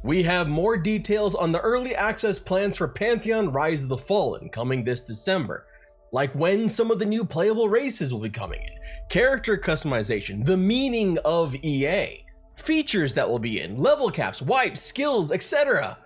We have more details on the early access plans for Pantheon Rise of the Fallen coming this December, like when some of the new playable races will be coming in, character customization, the meaning of EA, features that will be in, level caps, wipes, skills, etc.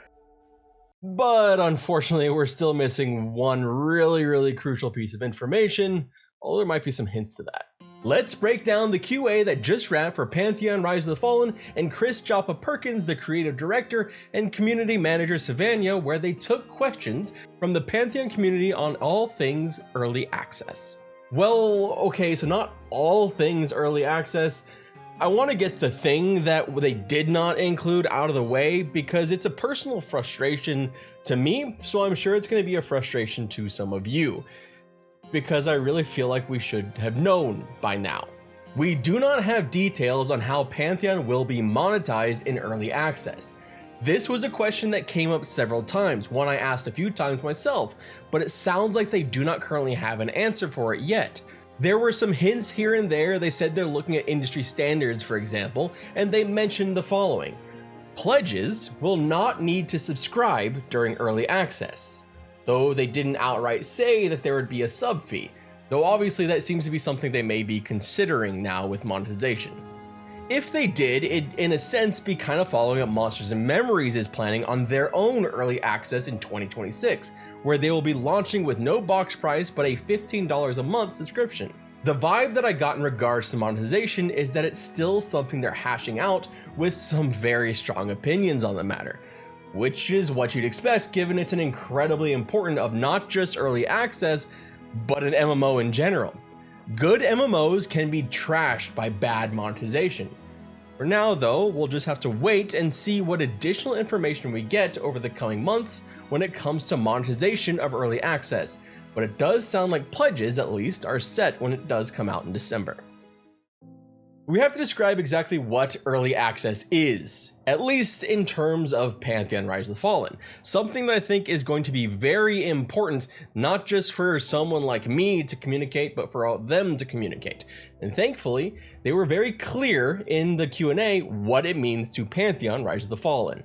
But unfortunately, we're still missing one really crucial piece of information, although there might be some hints to that. Let's break down the QA that just ran for Pantheon Rise of the Fallen and Chris Joppa Perkins, the creative director, and community manager Savannah, where they took questions from the Pantheon community on all things early access. Well, okay, so not all things early access. I want to get the thing that they did not include out of the way because it's a personal frustration to me, so I'm sure it's going to be a frustration to some of you, because I really feel like we should have known by now. We do not have details on how Pantheon will be monetized in early access. This was a question that came up several times, one I asked a few times myself, but it sounds like they do not currently have an answer for it yet. There were some hints here and there. They said they're looking at industry standards, for example, and they mentioned the following: pledges will not need to subscribe during early access, though they didn't outright say that there would be a sub fee, though obviously that seems to be something they may be considering now with monetization. If they did, it'd in a sense be kind of following up Monsters and Memories is planning on their own early access in 2026, where they will be launching with no box price but a $15 a month subscription. The vibe that I got in regards to monetization is that it's still something they're hashing out with some very strong opinions on the matter, which is what you'd expect given it's an incredibly important of not just early access, but an MMO in general. Good MMOs can be trashed by bad monetization. For now though, we'll just have to wait and see what additional information we get over the coming months when it comes to monetization of early access, but it does sound like pledges at least are set when it does come out in December. We have to describe exactly what early access is, at least in terms of Pantheon Rise of the Fallen, something that I think is going to be very important, not just for someone like me to communicate, but for all of them to communicate. And thankfully, they were very clear in the Q&A what it means to Pantheon Rise of the Fallen.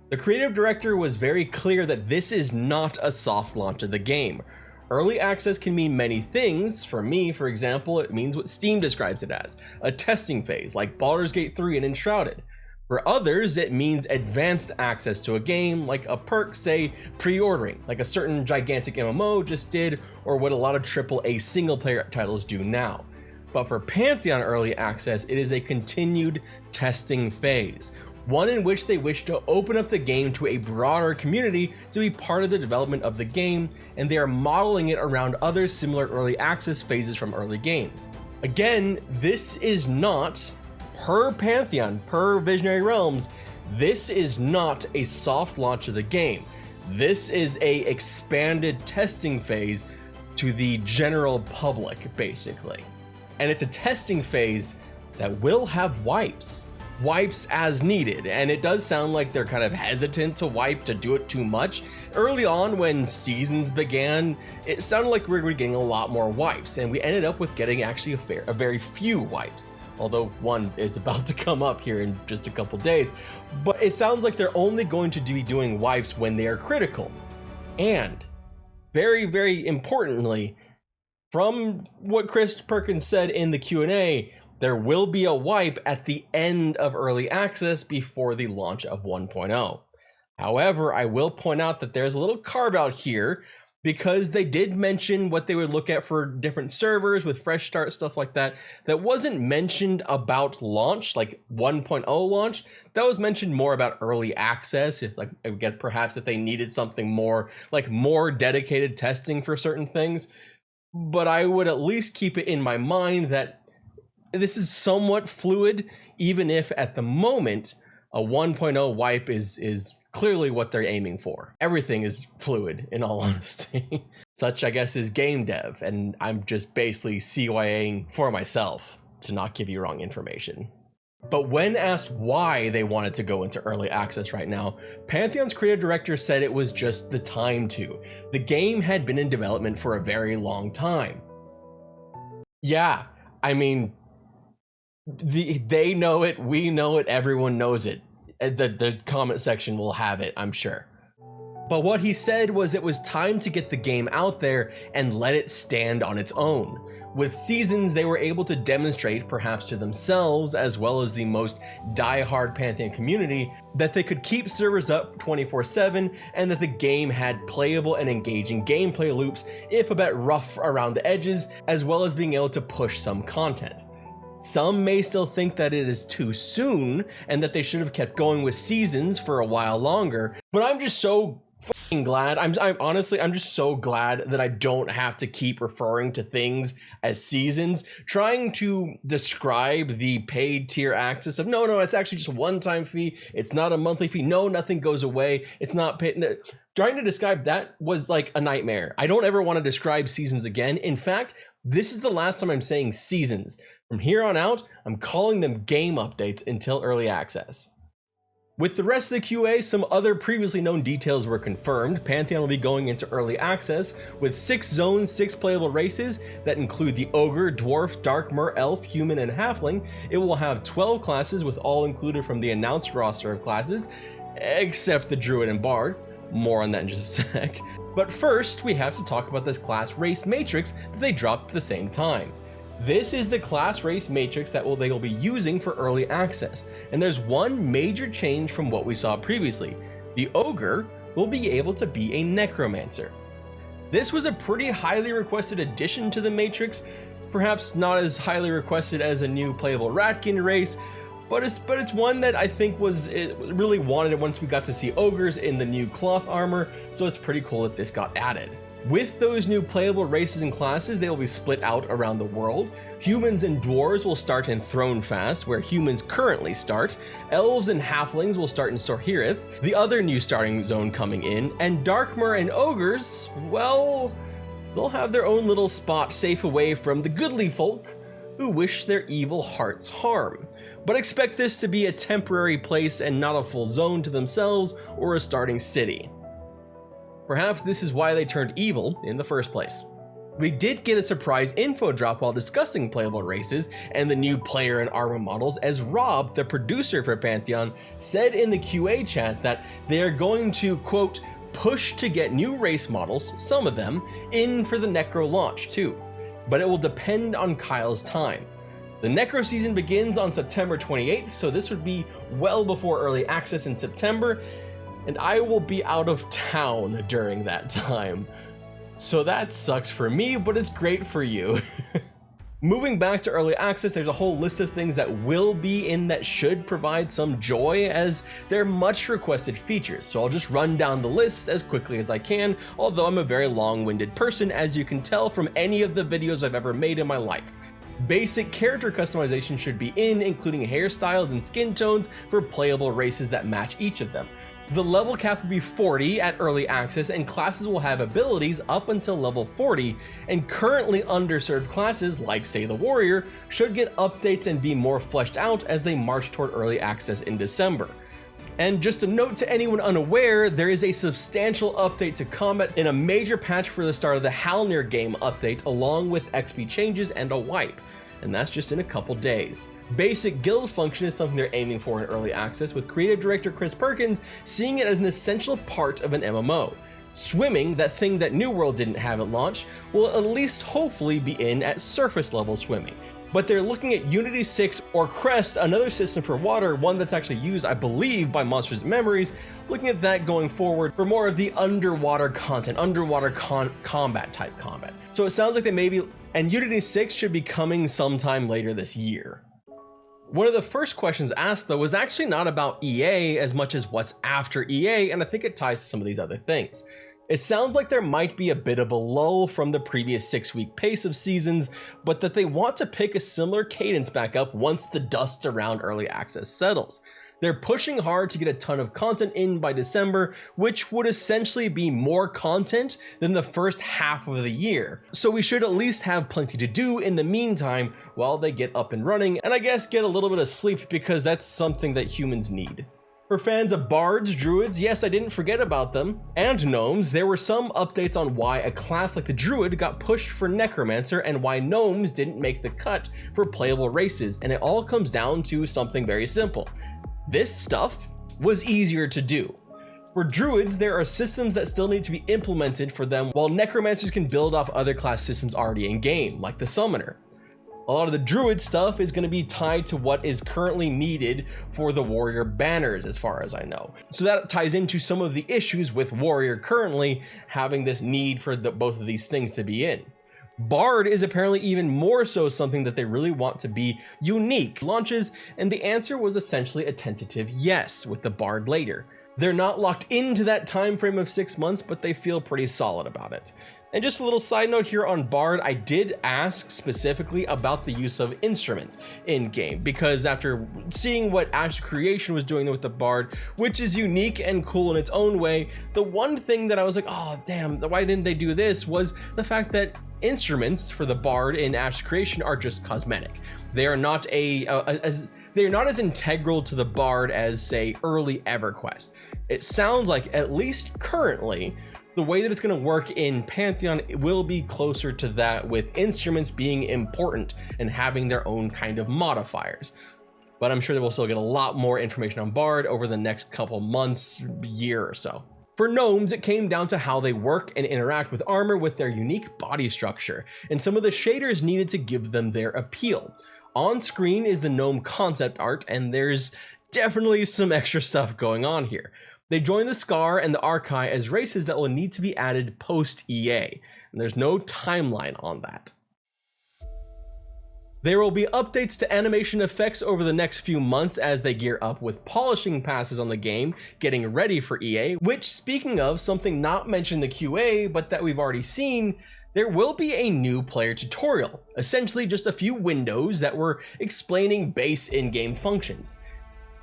The creative director was very clear that this is not a soft launch of the game. Early access can mean many things. For me, for example, it means what Steam describes it as, a testing phase like Baldur's Gate 3 and Enshrouded. For others, it means advanced access to a game, like a perk, say, pre-ordering, like a certain gigantic MMO just did, or what a lot of AAA single-player titles do now. But for Pantheon early access, it is a continued testing phase, one in which they wish to open up the game to a broader community to be part of the development of the game, and they are modeling it around other similar early access phases from early games. Again, this is not, per Pantheon, per Visionary Realms, this is not a soft launch of the game. This is a expanded testing phase to the general public, basically. And it's a testing phase that will have wipes as needed, and it does sound like they're kind of hesitant to do it too much. Early on when seasons began, it sounded like we were getting a lot more wipes, and we ended up with getting actually a very few wipes, although one is about to come up here in just a couple days. But it sounds like they're only going to be doing wipes when they are critical. And very importantly, from what Chris Perkins said in the Q&A, there will be a wipe at the end of early access before the launch of 1.0. However, I will point out that there's a little carve out here because they did mention what they would look at for different servers with fresh start, stuff like that. That wasn't mentioned about launch, like 1.0 launch. That was mentioned more about early access. If like, I guess perhaps if they needed something more, like more dedicated testing for certain things. But I would at least keep it in my mind that this is somewhat fluid, even if at the moment a 1.0 wipe is clearly what they're aiming for. Everything is fluid, in all honesty. Such, I guess, is game dev, and I'm just basically CYAing for myself to not give you wrong information. But when asked why they wanted to go into early access right now, Pantheon's creative director said it was just the time to. The game had been in development for a very long time. Yeah, I mean, they know it, we know it, everyone knows it. The comment section will have it, I'm sure. But what he said was it was time to get the game out there and let it stand on its own. With Seasons, they were able to demonstrate, perhaps to themselves as well as the most die-hard Pantheon community, that they could keep servers up 24/7 and that the game had playable and engaging gameplay loops, if a bit rough around the edges, as well as being able to push some content. Some may still think that it is too soon and that they should have kept going with Seasons for a while longer, but I'm just so fucking glad. I'm just so glad that I don't have to keep referring to things as Seasons, trying to describe the paid tier access of no, it's actually just a one-time fee. It's not a monthly fee. No, nothing goes away. It's not paid. Trying to describe that was like a nightmare. I don't ever want to describe Seasons again. In fact, this is the last time I'm saying Seasons. From here on out, I'm calling them game updates until early access. With the rest of the QA, some other previously known details were confirmed. Pantheon will be going into early access with 6 zones, 6 playable races that include the Ogre, Dwarf, Dark Mer, Elf, Human, and Halfling. It will have 12 classes, with all included from the announced roster of classes, except the Druid and Bard. More on that in just a sec. But first, we have to talk about this class race matrix that they dropped at the same time. This is the class race matrix that they will be using for early access, and there's one major change from what we saw previously. The Ogre will be able to be a Necromancer. This was a pretty highly requested addition to the matrix, perhaps not as highly requested as a new playable Ratkin race, but it's one that I think it really wanted it once we got to see Ogres in the new cloth armor, so it's pretty cool that this got added. With those new playable races and classes, they will be split out around the world. Humans and Dwarves will start in Thronefast, where humans currently start. Elves and Halflings will start in Sorhirith, the other new starting zone coming in. And Darkmer and Ogres, well, they'll have their own little spot safe away from the goodly folk who wish their evil hearts harm. But expect this to be a temporary place and not a full zone to themselves or a starting city. Perhaps this is why they turned evil in the first place. We did get a surprise info drop while discussing playable races and the new player and armor models, as Rob, the producer for Pantheon, said in the QA chat that they are going to, quote, push to get new race models, some of them, in for the Necro launch too. But it will depend on Kyle's time. The Necro season begins on September 28th, so this would be well before early access in September, and I will be out of town during that time. So that sucks for me, but it's great for you. Moving back to early access, there's a whole list of things that will be in that should provide some joy, as they're much requested features. So I'll just run down the list as quickly as I can, although I'm a very long-winded person, as you can tell from any of the videos I've ever made in my life. Basic character customization should be in, including hairstyles and skin tones for playable races that match each of them. The level cap will be 40 at early access, and classes will have abilities up until level 40, and currently underserved classes, like say the Warrior, should get updates and be more fleshed out as they march toward early access in December. And just a note to anyone unaware, there is a substantial update to combat in a major patch for the start of the Halnir game update, along with XP changes and a wipe, and that's just in a couple days. Basic guild function is something they're aiming for in early access, with creative director Chris Perkins seeing it as an essential part of an MMO. Swimming, that thing that New World didn't have at launch, will at least hopefully be in at surface level swimming. But they're looking at Unity 6 or Crest, another system for water, one that's actually used, I believe, by Monsters and Memories, looking at that going forward for more of the underwater content, combat type combat. So it sounds like they may be, and Unity 6 should be coming sometime later this year. One of the first questions asked, though, was actually not about EA as much as what's after EA, and I think it ties to some of these other things. It sounds like there might be a bit of a lull from the previous 6-week pace of seasons, but that they want to pick a similar cadence back up once the dust around early access settles. They're pushing hard to get a ton of content in by December, which would essentially be more content than the first half of the year. So we should at least have plenty to do in the meantime while they get up and running, and I guess get a little bit of sleep, because that's something that humans need. For fans of bards, druids, yes, I didn't forget about them, and gnomes, there were some updates on why a class like the druid got pushed for necromancer and why gnomes didn't make the cut for playable races, and it all comes down to something very simple. This stuff was easier to do. For druids, there are systems that still need to be implemented for them, while necromancers can build off other class systems already in game, like the summoner. A lot of the druid stuff is going to be tied to what is currently needed for the warrior banners, as far as I know. So that ties into some of the issues with warrior currently having this need for both of these things to be in. Bard is apparently even more so something that they really want to be unique launches, and the answer was essentially a tentative yes with the Bard later. They're not locked into that time frame of 6 months, but they feel pretty solid about it. And just a little side note here on Bard, I did ask specifically about the use of instruments in game, because after seeing what Ash Creation was doing with the Bard, which is unique and cool in its own way, the one thing that I was like, oh damn, why didn't they do this, was the fact that instruments for the Bard in Ash Creation are just cosmetic. They are not they are not as integral to the Bard as, say, early EverQuest. It sounds like, at least currently, the way that it's going to work in Pantheon will be closer to that, with instruments being important and having their own kind of modifiers. But I'm sure that we'll still get a lot more information on Bard over the next couple months, year or so. For gnomes, it came down to how they work and interact with armor with their unique body structure, and some of the shaders needed to give them their appeal. On screen is the gnome concept art, and there's definitely some extra stuff going on here. They join the Scar and the Archai as races that will need to be added post-EA, and there's no timeline on that. There will be updates to animation effects over the next few months as they gear up with polishing passes on the game, getting ready for EA, which, speaking of something not mentioned in the QA, but that we've already seen, there will be a new player tutorial, essentially just a few windows that were explaining base in-game functions.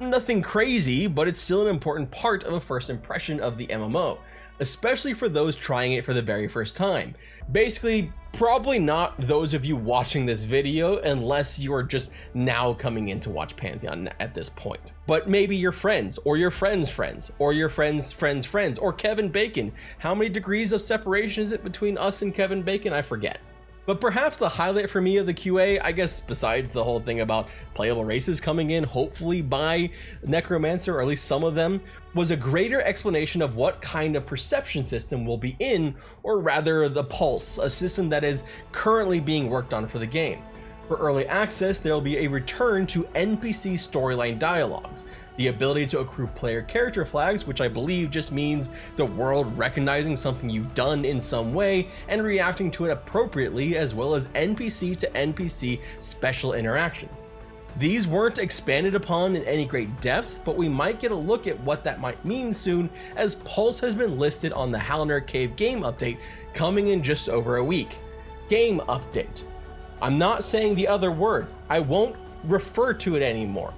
Nothing crazy, but it's still an important part of a first impression of the MMO, especially for those trying it for the very first time. Basically, probably not those of you watching this video unless you are just now coming in to watch Pantheon at this point. But maybe your friends, or your friends' friends, or your friends' friends' friends, or Kevin Bacon. How many degrees of separation is it between us and Kevin Bacon? I forget. But perhaps the highlight for me of the QA, I guess besides the whole thing about playable races coming in, hopefully by Necromancer, or at least some of them, was a greater explanation of what kind of perception system will be in, or rather the Pulse, a system that is currently being worked on for the game. For early access, there will be a return to NPC storyline dialogues, the ability to accrue player character flags, which I believe just means the world recognizing something you've done in some way and reacting to it appropriately, as well as NPC to NPC special interactions. These weren't expanded upon in any great depth, but we might get a look at what that might mean soon, as Pulse has been listed on the Halner Cave game update coming in just over a week. Game update. I'm not saying the other word. I won't refer to it anymore.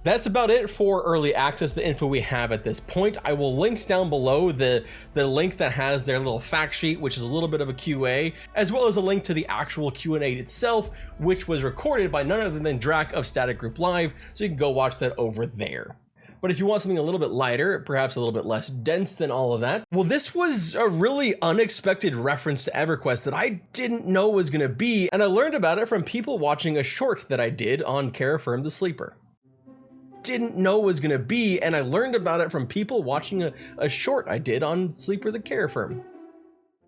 That's about it for early access, the info we have at this point. I will link down below the link that has their little fact sheet, which is a little bit of a QA, as well as a link to the actual Q&A itself, which was recorded by none other than Drac of Static Group Live, so you can go watch that over there. But if you want something a little bit lighter, perhaps a little bit less dense than all of that, well, this was a really unexpected reference to EverQuest that I didn't know was going to be, and I learned about it from people watching a short that I did on Caraferm the Sleeper. Didn't know was going to be, and I learned about it from people watching a short I did on Sleeper the Caraferm.